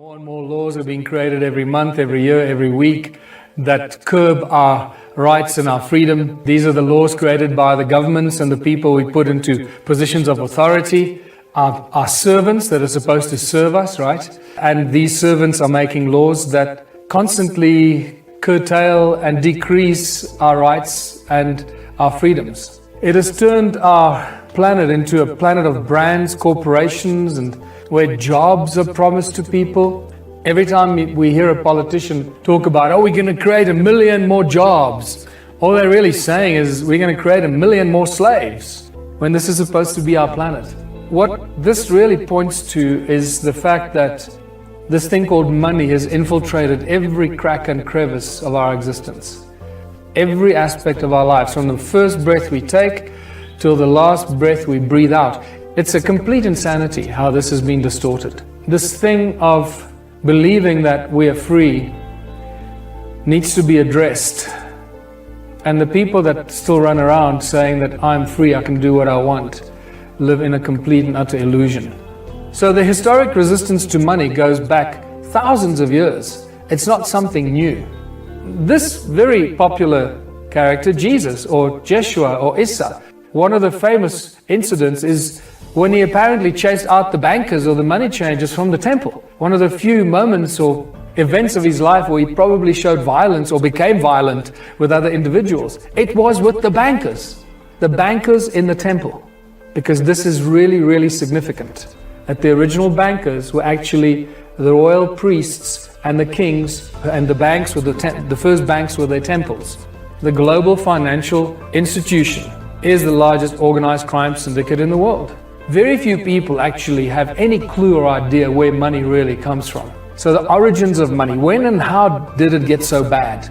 More and more laws are being created every month, every year, every week that curb our rights and our freedom. These are the laws created by the governments and the people we put into positions of authority, our servants that are supposed to serve us, right? And these servants are making laws that constantly curtail and decrease our rights and our freedoms. It has turned our planet into a planet of brands, corporations, and where jobs are promised to people. Every time we hear a politician talk about, oh, we're going to create 1 million more jobs, all they're really saying is we're going to create 1 million more slaves, when this is supposed to be our planet. What this really points to is the fact that this thing called money has infiltrated every crack and crevice of our existence. Every aspect of our lives, from the first breath we take till the last breath we breathe out. It's a complete insanity how this has been distorted. This thing of believing that we are free needs to be addressed. And the people that still run around saying that I'm free, I can do what I want, live in a complete and utter illusion. So the historic resistance to money goes back thousands of years. It's not something new. This very popular character, Jesus or Jeshua or Issa, one of the famous incidents is when he apparently chased out the bankers or the money changers from the temple. One of the few moments or events of his life where he probably showed violence or became violent with other individuals. It was with the bankers in the temple. Because this is really, really significant. That the original bankers were actually the royal priests and the kings, and the banks were the first banks were their temples. The global financial institution is the largest organized crime syndicate in the world. Very few people actually have any clue or idea where money really comes from. So the origins of money, when and how did it get so bad?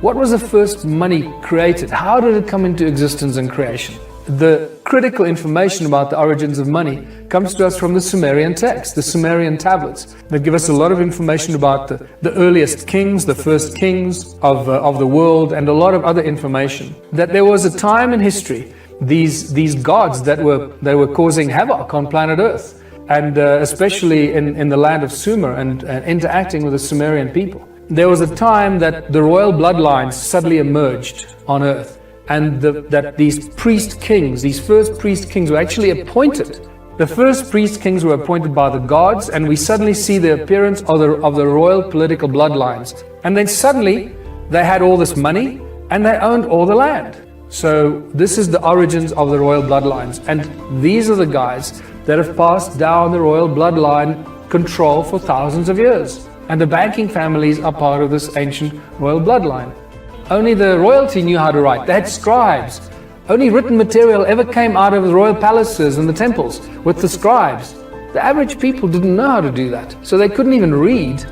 What was the first money created? How did it come into existence and creation? The critical information about the origins of money comes to us from the Sumerian text, the Sumerian tablets, that give us a lot of information about the earliest kings, the first kings of the world, and a lot of other information. That there was a time in history, these gods that were causing havoc on planet Earth, and especially in the land of Sumer and interacting with the Sumerian people. There was a time that the royal bloodlines suddenly emerged on Earth. And that these priest kings, these first priest kings were actually appointed. The first priest kings were appointed by the gods, and we suddenly see the appearance of the royal political bloodlines. And then suddenly they had all this money and they owned all the land. So this is the origins of the royal bloodlines. And these are the guys that have passed down the royal bloodline control for thousands of years. And the banking families are part of this ancient royal bloodline. Only the royalty knew how to write. They had scribes. Only written material ever came out of the royal palaces and the temples with the scribes. The average people didn't know how to do that, so they couldn't even read.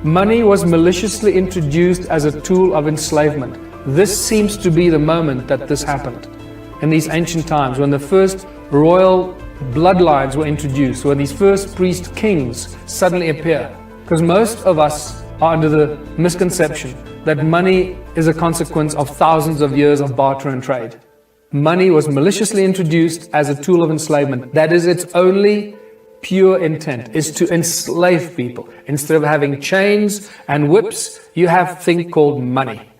Money was maliciously introduced as a tool of enslavement. This seems to be the moment that this happened. In these ancient times, when the first royal bloodlines were introduced, when these first priest kings suddenly appear. Because most of us are under the misconception that money is a consequence of thousands of years of barter and trade. Money was maliciously introduced as a tool of enslavement. That is its only pure intent, is to enslave people. Instead of having chains and whips, you have a thing called money.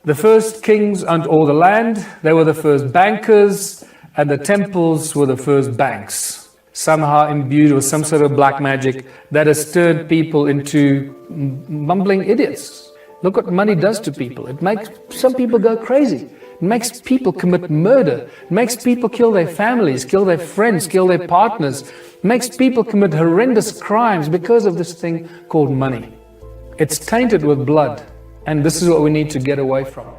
The first kings owned all the land. They were the first bankers, and the temples were the first banks. Somehow imbued with some sort of black magic that has turned people into mumbling idiots. Look what money does to people. It makes some people go crazy. It makes people commit murder. It makes people kill their families, kill their friends, kill their partners. It makes people commit horrendous crimes because of this thing called money. It's tainted with blood, and this is what we need to get away from.